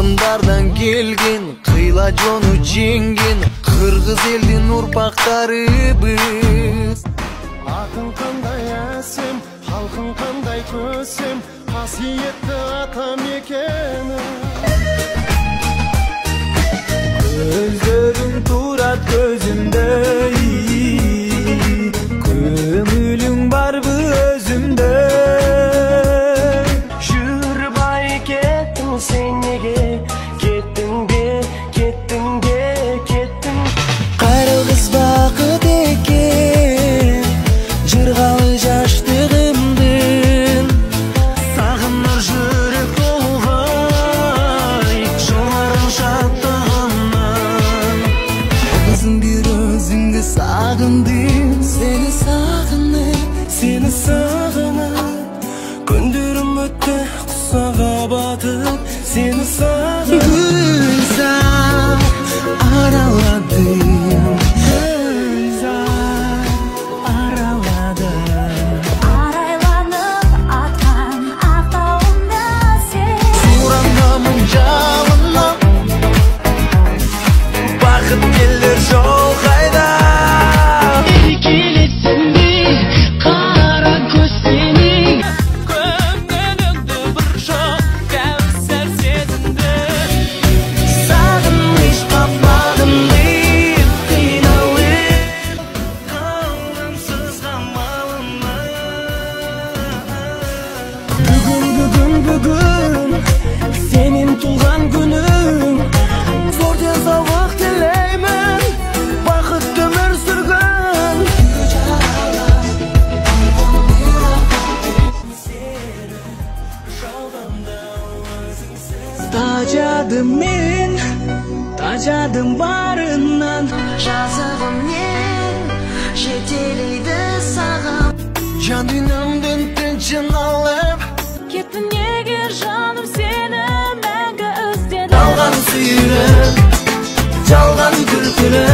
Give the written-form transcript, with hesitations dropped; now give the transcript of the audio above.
Калымдардан келген, кыйла жону жеңген кыргыз элдин урпактарыбыз. Атың кандай әсем, халқың кандай көсем, қасиетті атам екені. Көздөрүң турат көзүмдө, көңүлүң барбы өзүмдө. Жүрбай кеттің сен неге, кеттің бе, кеттің бе, кеттің. Кайрылгыс бакыт экен, жыргалы жаштыгымдын. Сағыныр жүрек толғай, жоларың шаттығынан. Кызым бир өзүңдү сагындым, сени сагынып, сени сагынып. Күндөрүм өттү кусага батып, сени сагынып. Гүлзар араладым, гүлзар араладым. Арайланып атқан ақтауымда сен. Суранамын жалына, бақыт келер жол қайда. Келесің бе қара көз сені, Көңіліңді бір жоқ кәусар сезімді. сағыныш қапмағымды қиналып. Қалғансыз қамалыма. Бүгін сенің туған күнің, зор денсаулық тілеймін, бақытты өмір сүргін. Тажадым мен, тажадым барынан. Жазығымнен жетелейді саған. Жан дүниемден тыншын алып, Кеттің егер жаным сені мәңгі іздедім. жалған сүйреп, жалған күлкілі.